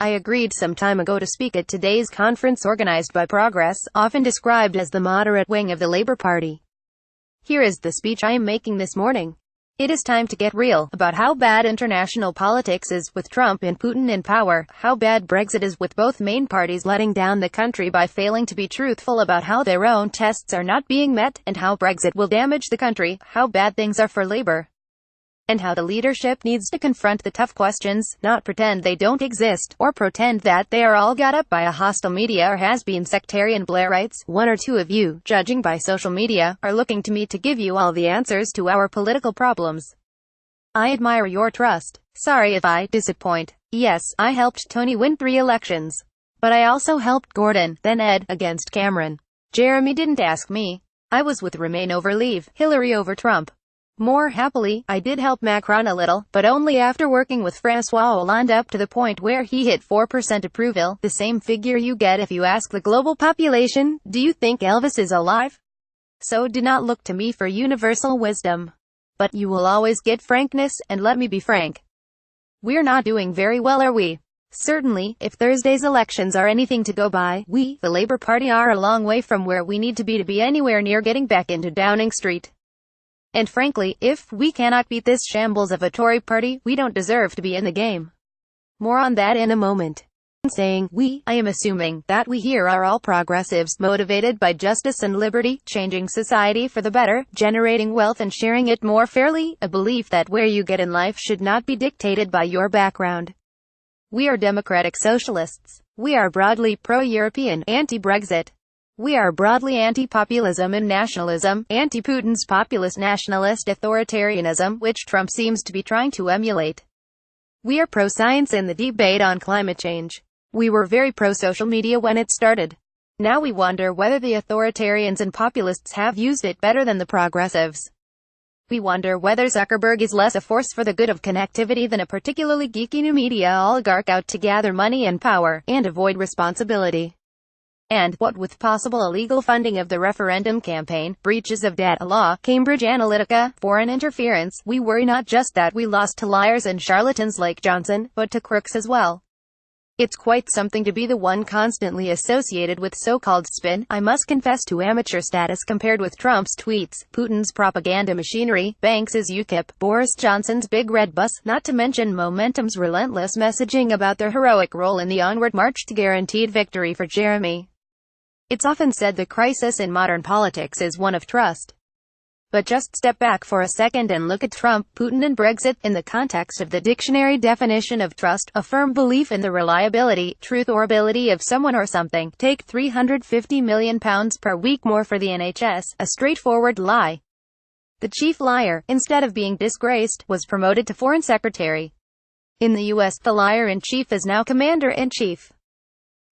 I agreed some time ago to speak at today's conference organized by Progress, often described as the moderate wing of the Labour Party. Here is the speech I am making this morning. It is time to get real about how bad international politics is with Trump and Putin in power, how bad Brexit is with both main parties letting down the country by failing to be truthful about how their own tests are not being met, and how Brexit will damage the country, how bad things are for Labour, and how the leadership needs to confront the tough questions, not pretend they don't exist, or pretend that they are all got up by a hostile media or has-been sectarian Blairites. One or two of you, judging by social media, are looking to me to give you all the answers to our political problems. I admire your trust. Sorry if I disappoint. Yes, I helped Tony win 3 elections. But I also helped Gordon, then Ed, against Cameron. Jeremy didn't ask me. I was with Remain over Leave, Hillary over Trump. More happily, I did help Macron a little, but only after working with François Hollande up to the point where he hit 4% approval, the same figure you get if you ask the global population, do you think Elvis is alive? So do not look to me for universal wisdom. But you will always get frankness, and let me be frank. We're not doing very well, are we? Certainly, if Thursday's elections are anything to go by, we, the Labour Party, are a long way from where we need to be anywhere near getting back into Downing Street. And frankly, if we cannot beat this shambles of a Tory party, we don't deserve to be in the game. More on that in a moment. In saying we, I am assuming that we here are all progressives, motivated by justice and liberty, changing society for the better, generating wealth and sharing it more fairly, a belief that where you get in life should not be dictated by your background. We are democratic socialists. We are broadly pro-European, anti-Brexit. We are broadly anti-populism and nationalism, anti-Putin's populist nationalist authoritarianism, which Trump seems to be trying to emulate. We are pro-science in the debate on climate change. We were very pro-social media when it started. Now we wonder whether the authoritarians and populists have used it better than the progressives. We wonder whether Zuckerberg is less a force for the good of connectivity than a particularly geeky new media oligarch out to gather money and power, and avoid responsibility. And, what with possible illegal funding of the referendum campaign, breaches of data law, Cambridge Analytica, foreign interference, we worry not just that we lost to liars and charlatans like Johnson, but to crooks as well. It's quite something to be the one constantly associated with so-called spin, I must confess, to amateur status compared with Trump's tweets, Putin's propaganda machinery, Banks's UKIP, Boris Johnson's Big Red Bus, not to mention Momentum's relentless messaging about their heroic role in the onward march to guaranteed victory for Jeremy. It's often said the crisis in modern politics is one of trust. But just step back for a second and look at Trump, Putin and Brexit in the context of the dictionary definition of trust, a firm belief in the reliability, truth or ability of someone or something. Take £350 million per week more for the NHS, a straightforward lie. The chief liar, instead of being disgraced, was promoted to Foreign Secretary. In the US, the liar-in-chief is now Commander-in-Chief.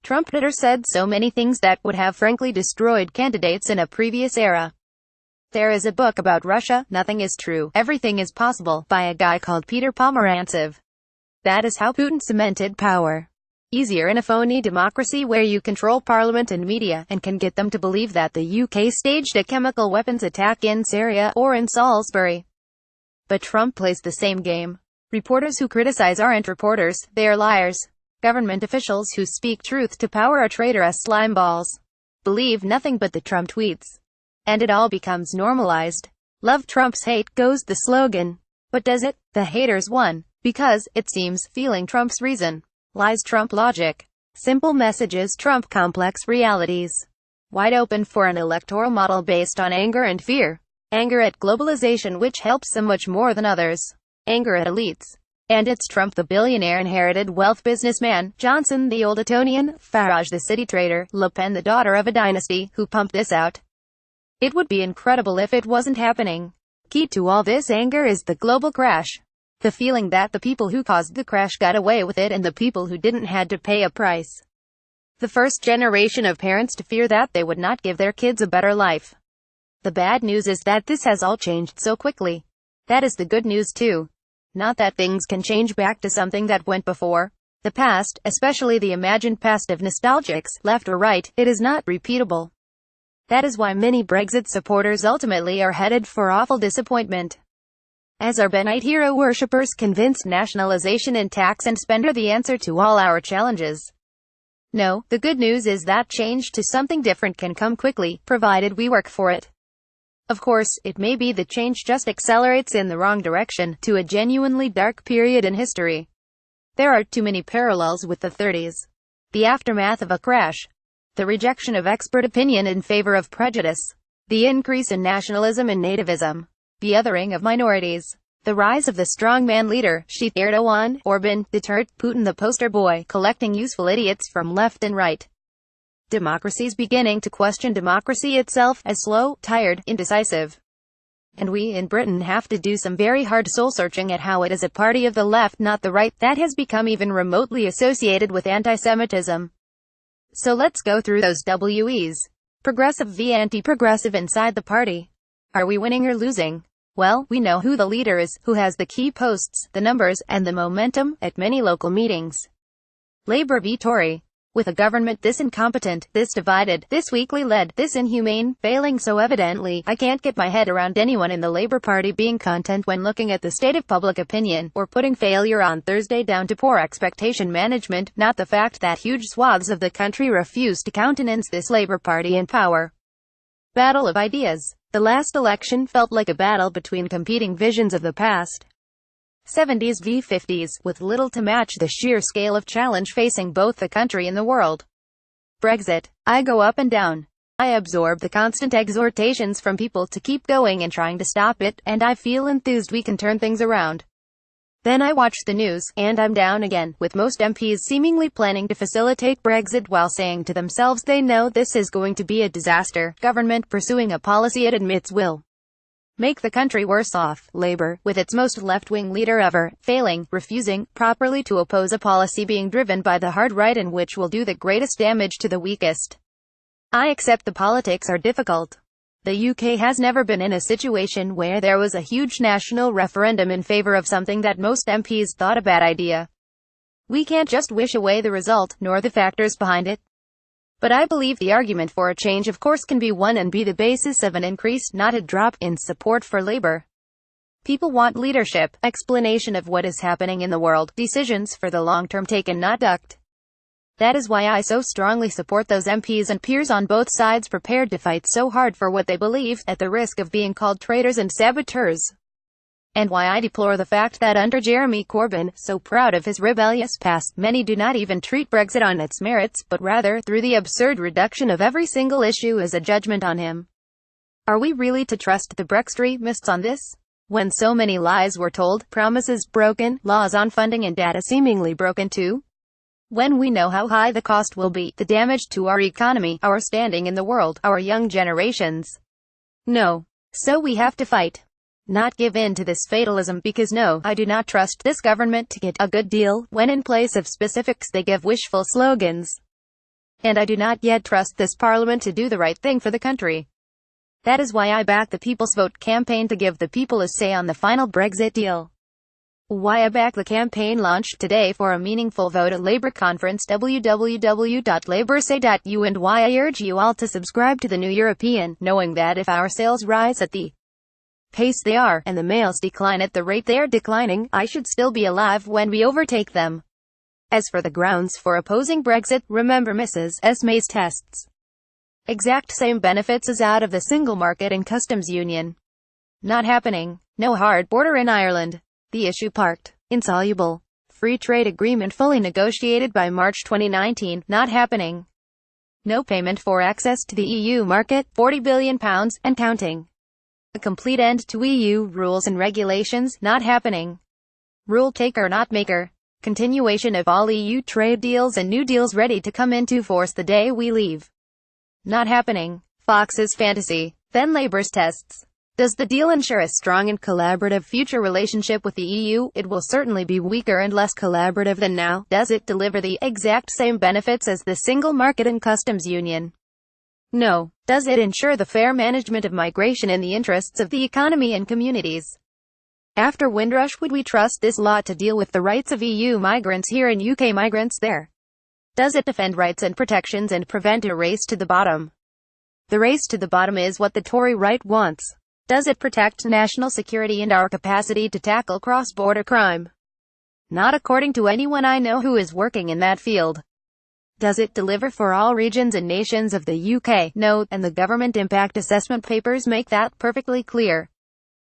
Trump later said so many things that would have frankly destroyed candidates in a previous era. There is a book about Russia, Nothing is True, Everything is Possible, by a guy called Peter Pomerantsev. That is how Putin cemented power. Easier in a phony democracy where you control parliament and media, and can get them to believe that the UK staged a chemical weapons attack in Syria, or in Salisbury. But Trump plays the same game. Reporters who criticize aren't reporters, they are liars. Government officials who speak truth to power are traitorous slimeballs. Believe nothing but the Trump tweets. And it all becomes normalized. Love Trump's hate goes the slogan. But does it? The haters won. Because, it seems, feeling Trump's reason. Lies Trump logic. Simple messages Trump complex realities. Wide open for an electoral model based on anger and fear. Anger at globalization, which helps some much more than others. Anger at elites. And it's Trump the billionaire inherited wealth businessman, Johnson the old Etonian, Farage the city trader, Le Pen the daughter of a dynasty, who pumped this out. It would be incredible if it wasn't happening. Key to all this anger is the global crash. The feeling that the people who caused the crash got away with it and the people who didn't had to pay a price. The first generation of parents to fear that they would not give their kids a better life. The bad news is that this has all changed so quickly. That is the good news too. Not that things can change back to something that went before. The past, especially the imagined past of nostalgics, left or right, it is not repeatable. That is why many Brexit supporters ultimately are headed for awful disappointment. As our Benite hero worshippers convinced nationalization and tax and spend are the answer to all our challenges. No, the good news is that change to something different can come quickly, provided we work for it. Of course, it may be the change just accelerates in the wrong direction, to a genuinely dark period in history. There are too many parallels with the 30s. The aftermath of a crash. The rejection of expert opinion in favor of prejudice. The increase in nationalism and nativism. The othering of minorities. The rise of the strongman leader, Sheikh Erdogan, Orban, Duterte, Putin the poster boy, collecting useful idiots from left and right. Democracy's beginning to question democracy itself, as slow, tired, indecisive. And we in Britain have to do some very hard soul-searching at how it is a party of the left, not the right, that has become even remotely associated with anti-Semitism. So let's go through those WEs. Progressive v anti-progressive inside the party. Are we winning or losing? Well, we know who the leader is, who has the key posts, the numbers, and the momentum, at many local meetings. Labour v Tory. With a government this incompetent, this divided, this weakly led, this inhumane, failing so evidently, I can't get my head around anyone in the Labour Party being content when looking at the state of public opinion, or putting failure on Thursday down to poor expectation management, not the fact that huge swaths of the country refuse to countenance this Labour Party in power. Battle of ideas. The last election felt like a battle between competing visions of the past. 70s v 50s, with little to match the sheer scale of challenge facing both the country and the world. Brexit. I go up and down. I absorb the constant exhortations from people to keep going and trying to stop it, and I feel enthused we can turn things around. Then I watch the news, and I'm down again, with most MPs seemingly planning to facilitate Brexit while saying to themselves they know this is going to be a disaster, government pursuing a policy it admits will make the country worse off. Labour, with its most left-wing leader ever, failing, refusing, properly to oppose a policy being driven by the hard right and which will do the greatest damage to the weakest. I accept the politics are difficult. The UK has never been in a situation where there was a huge national referendum in favour of something that most MPs thought a bad idea. We can't just wish away the result, nor the factors behind it. But I believe the argument for a change of course can be won and be the basis of an increase, not a drop, in support for Labour. People want leadership, explanation of what is happening in the world, decisions for the long term taken, not ducked. That is why I so strongly support those MPs and peers on both sides prepared to fight so hard for what they believe, at the risk of being called traitors and saboteurs. And why I deplore the fact that under Jeremy Corbyn, so proud of his rebellious past, many do not even treat Brexit on its merits, but rather, through the absurd reduction of every single issue, as a judgment on him. Are we really to trust the Brextremists on this? When so many lies were told, promises broken, laws on funding and data seemingly broken too? When we know how high the cost will be, the damage to our economy, our standing in the world, our young generations? No. So we have to fight. Not give in to this fatalism, because no, I do not trust this government to get a good deal, when in place of specifics they give wishful slogans. And I do not yet trust this parliament to do the right thing for the country. That is why I back the People's Vote campaign to give the people a say on the final Brexit deal. Why I back the campaign launched today for a meaningful vote at Labour Conference www.laboursay.u, and why I urge you all to subscribe to the New European, knowing that if our sales rise at the pace they are, and the males decline at the rate they are declining, I should still be alive when we overtake them. As for the grounds for opposing Brexit, remember Mrs. S. May's tests. Exact same benefits as out of the single market and customs union. Not happening. No hard border in Ireland. The issue parked. Insoluble. Free trade agreement fully negotiated by March 2019. Not happening. No payment for access to the EU market, £40 billion, and counting. A complete end to EU rules and regulations, not happening. Rule taker not maker. Continuation of all EU trade deals and new deals ready to come into force the day we leave. Not happening. Fox's fantasy. Then Labour's tests. Does the deal ensure a strong and collaborative future relationship with the EU? It will certainly be weaker and less collaborative than now. Does it deliver the exact same benefits as the single market and customs union? No. Does it ensure the fair management of migration in the interests of the economy and communities? After Windrush, would we trust this law to deal with the rights of EU migrants here and UK migrants there? Does it defend rights and protections and prevent a race to the bottom? The race to the bottom is what the Tory right wants. Does it protect national security and our capacity to tackle cross-border crime? Not according to anyone I know who is working in that field. Does it deliver for all regions and nations of the UK? No, and the government impact assessment papers make that perfectly clear.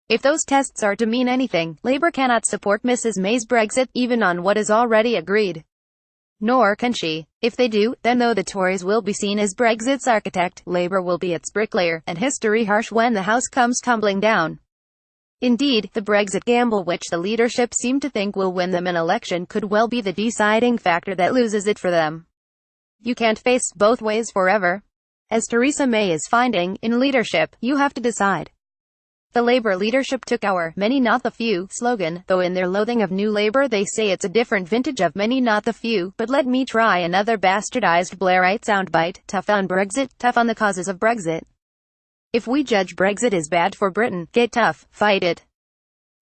If those tests are to mean anything, Labour cannot support Mrs May's Brexit, even on what is already agreed. Nor can she. If they do, then though the Tories will be seen as Brexit's architect, Labour will be its bricklayer, and history harsh when the house comes tumbling down. Indeed, the Brexit gamble, which the leadership seem to think will win them an election, could well be the deciding factor that loses it for them. You can't face both ways forever. As Theresa May is finding, in leadership, you have to decide. The Labour leadership took our "many not the few" slogan, though in their loathing of New Labour they say it's a different vintage of "many not the few." But let me try another bastardized Blairite soundbite: tough on Brexit, tough on the causes of Brexit. If we judge Brexit is bad for Britain, get tough, fight it.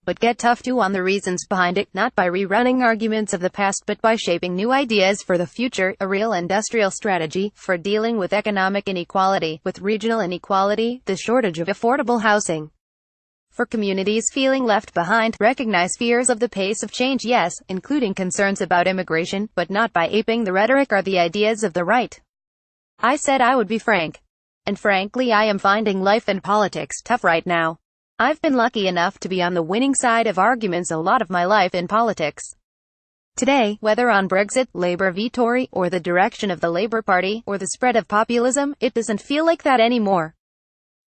But get tough too on the reasons behind it, not by rerunning arguments of the past but by shaping new ideas for the future, a real industrial strategy, for dealing with economic inequality, with regional inequality, the shortage of affordable housing. For communities feeling left behind, recognize fears of the pace of change, yes, including concerns about immigration, but not by aping the rhetoric or the ideas of the right. I said I would be frank. And frankly, I am finding life and politics tough right now. I've been lucky enough to be on the winning side of arguments a lot of my life in politics. Today, whether on Brexit, Labour v Tory, or the direction of the Labour Party, or the spread of populism, it doesn't feel like that anymore.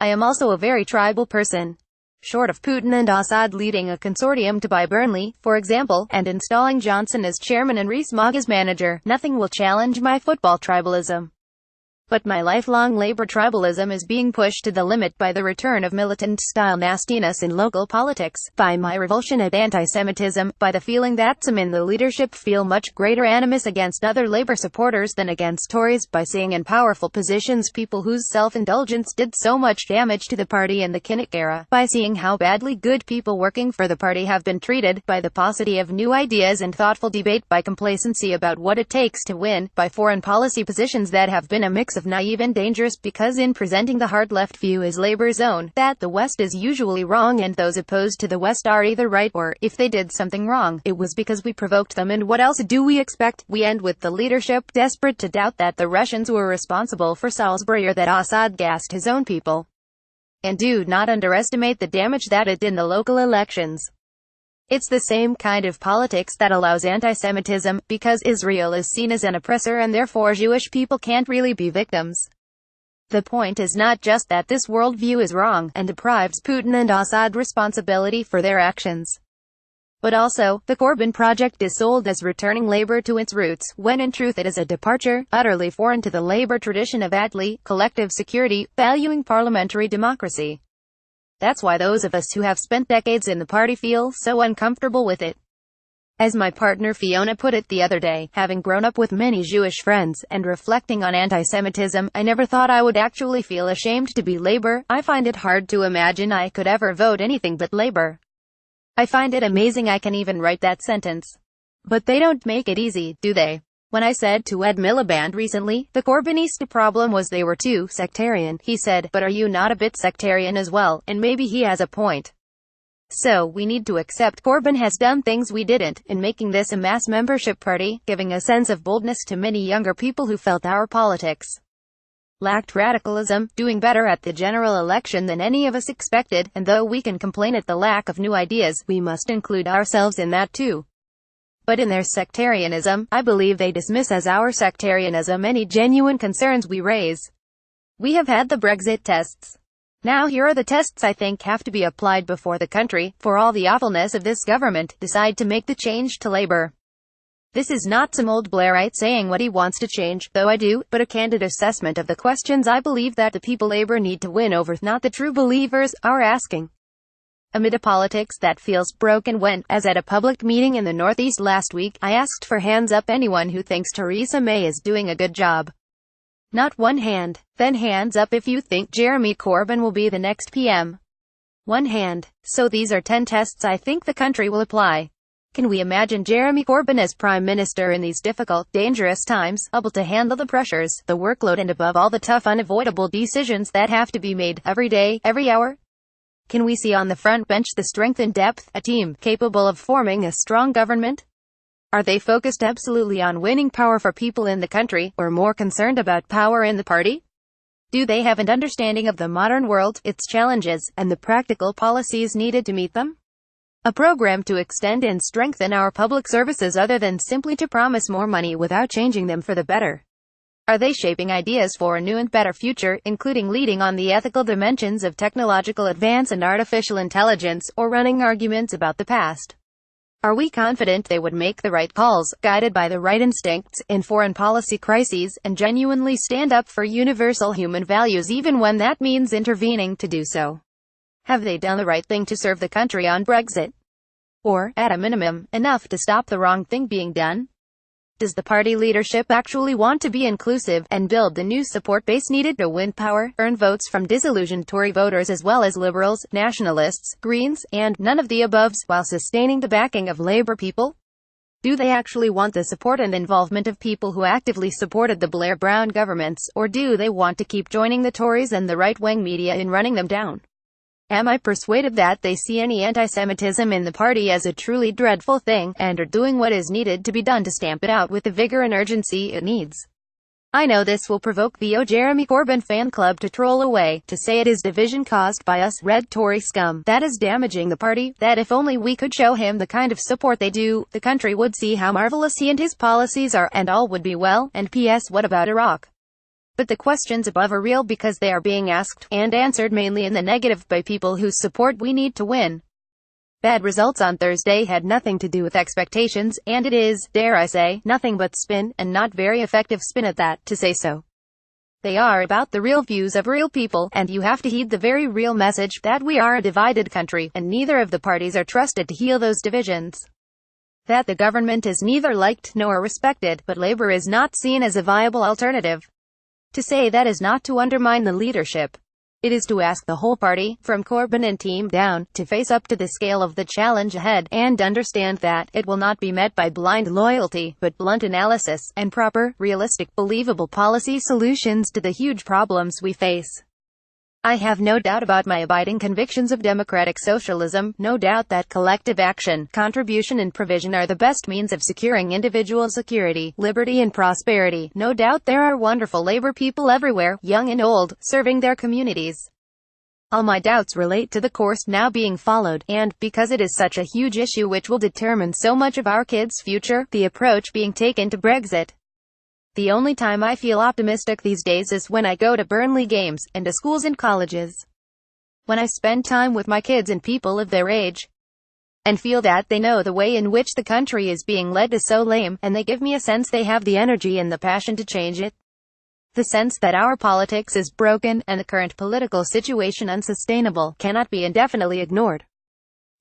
I am also a very tribal person. Short of Putin and Assad leading a consortium to buy Burnley, for example, and installing Johnson as chairman and Rees-Mogg as manager, nothing will challenge my football tribalism. But my lifelong Labour tribalism is being pushed to the limit by the return of militant-style nastiness in local politics, by my revulsion at anti-Semitism, by the feeling that some in the leadership feel much greater animus against other Labour supporters than against Tories, by seeing in powerful positions people whose self-indulgence did so much damage to the party in the Kinnock era, by seeing how badly good people working for the party have been treated, by the paucity of new ideas and thoughtful debate, by complacency about what it takes to win, by foreign policy positions that have been a mix of naive and dangerous, because in presenting the hard left view as Labour's own, that the West is usually wrong and those opposed to the West are either right, or, if they did something wrong, it was because we provoked them, and what else do we expect? We end with the leadership desperate to doubt that the Russians were responsible for Salisbury or that Assad gassed his own people. And do not underestimate the damage that it did in the local elections. It's the same kind of politics that allows anti-Semitism, because Israel is seen as an oppressor and therefore Jewish people can't really be victims. The point is not just that this worldview is wrong, and deprives Putin and Assad responsibility for their actions. But also, the Corbyn project is sold as returning Labour to its roots, when in truth it is a departure, utterly foreign to the Labour tradition of Attlee, collective security, valuing parliamentary democracy. That's why those of us who have spent decades in the party feel so uncomfortable with it. As my partner Fiona put it the other day, having grown up with many Jewish friends, and reflecting on anti-Semitism, I never thought I would actually feel ashamed to be Labour. I find it hard to imagine I could ever vote anything but Labour. I find it amazing I can even write that sentence. But they don't make it easy, do they? When I said to Ed Miliband recently, the Corbynista problem was they were too sectarian, he said, but are you not a bit sectarian as well? And maybe he has a point. So, we need to accept Corbyn has done things we didn't, in making this a mass membership party, giving a sense of boldness to many younger people who felt our politics lacked radicalism, doing better at the general election than any of us expected, and though we can complain at the lack of new ideas, we must include ourselves in that too. But in their sectarianism, I believe they dismiss as our sectarianism any genuine concerns we raise. We have had the Brexit tests. Now here are the tests I think have to be applied before the country, for all the awfulness of this government, decide to make the change to Labour. This is not some old Blairite saying what he wants to change, though I do, but a candid assessment of the questions I believe that the people Labour need to win over, not the true believers, are asking. Amid a politics that feels broken when, as at a public meeting in the Northeast last week, I asked for hands up anyone who thinks Theresa May is doing a good job. Not one hand. Then hands up if you think Jeremy Corbyn will be the next PM. One hand. So these are 10 tests I think the country will apply. Can we imagine Jeremy Corbyn as Prime Minister in these difficult, dangerous times, able to handle the pressures, the workload and above all the tough unavoidable decisions that have to be made, every day, every hour? Can we see on the front bench the strength and depth, a team capable of forming a strong government? Are they focused absolutely on winning power for people in the country, or more concerned about power in the party? Do they have an understanding of the modern world, its challenges, and the practical policies needed to meet them? A program to extend and strengthen our public services other than simply to promise more money without changing them for the better. Are they shaping ideas for a new and better future, including leading on the ethical dimensions of technological advance and artificial intelligence, or running arguments about the past? Are we confident they would make the right calls, guided by the right instincts, in foreign policy crises, and genuinely stand up for universal human values even when that means intervening to do so? Have they done the right thing to serve the country on Brexit? Or, at a minimum, enough to stop the wrong thing being done? Does the party leadership actually want to be inclusive, and build the new support base needed to win power, earn votes from disillusioned Tory voters as well as Liberals, Nationalists, Greens, and none of the above, while sustaining the backing of Labour people? Do they actually want the support and involvement of people who actively supported the Blair-Brown governments, or do they want to keep joining the Tories and the right-wing media in running them down? Am I persuaded that they see any anti-Semitism in the party as a truly dreadful thing, and are doing what is needed to be done to stamp it out with the vigor and urgency it needs? I know this will provoke the Jeremy Corbyn fan club to troll away, to say it is division caused by us red Tory scum that is damaging the party, that if only we could show him the kind of support they do, the country would see how marvelous he and his policies are, and all would be well, and P.S. what about Iraq? But the questions above are real because they are being asked, and answered mainly in the negative by people whose support we need to win. Bad results on Thursday had nothing to do with expectations, and it is, dare I say, nothing but spin, and not very effective spin at that, to say so. They are about the real views of real people, and you have to heed the very real message, that we are a divided country, and neither of the parties are trusted to heal those divisions. That the government is neither liked nor respected, but Labour is not seen as a viable alternative. To say that is not to undermine the leadership. It is to ask the whole party, from Corbyn and team down, to face up to the scale of the challenge ahead, and understand that it will not be met by blind loyalty, but blunt analysis, and proper, realistic, believable policy solutions to the huge problems we face. I have no doubt about my abiding convictions of democratic socialism, no doubt that collective action, contribution and provision are the best means of securing individual security, liberty and prosperity. No doubt there are wonderful Labour people everywhere, young and old, serving their communities. All my doubts relate to the course now being followed, and, because it is such a huge issue which will determine so much of our kids' future, the approach being taken to Brexit. The only time I feel optimistic these days is when I go to Burnley games, and to schools and colleges. When I spend time with my kids and people of their age, and feel that they know the way in which the country is being led is so lame, and they give me a sense they have the energy and the passion to change it. The sense that our politics is broken, and the current political situation unsustainable, cannot be indefinitely ignored.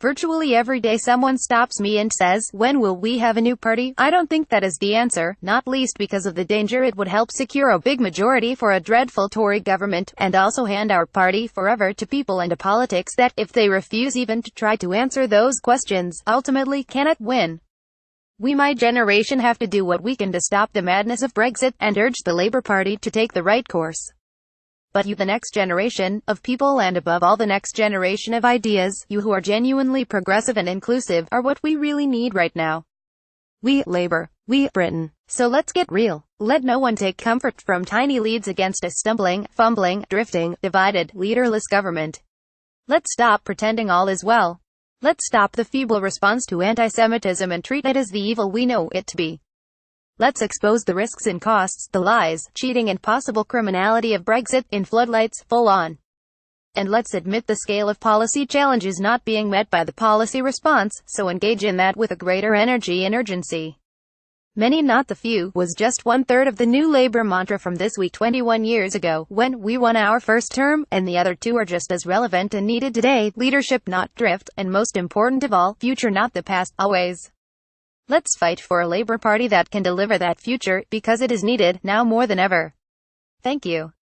Virtually every day someone stops me and says, when will we have a new party? I don't think that is the answer, not least because of the danger it would help secure a big majority for a dreadful Tory government, and also hand our party forever to people and to politics that, if they refuse even to try to answer those questions, ultimately cannot win. We, my generation, have to do what we can to stop the madness of Brexit, and urge the Labour Party to take the right course. But you, the next generation of people, and above all the next generation of ideas, you who are genuinely progressive and inclusive, are what we really need right now. We, Labour. We, Britain. So let's get real. Let no one take comfort from tiny leads against a stumbling, fumbling, drifting, divided, leaderless government. Let's stop pretending all is well. Let's stop the feeble response to anti-Semitism and treat it as the evil we know it to be. Let's expose the risks and costs, the lies, cheating and possible criminality of Brexit, in floodlights, full on. And let's admit the scale of policy challenges not being met by the policy response, so engage in that with a greater energy and urgency. Many, not the few, was just 1/3 of the new Labour mantra from this week 21 years ago, when we won our first term, and the other two are just as relevant and needed today: leadership, not drift, and most important of all, future, not the past, always. Let's fight for a Labour Party that can deliver that future, because it is needed, now more than ever. Thank you.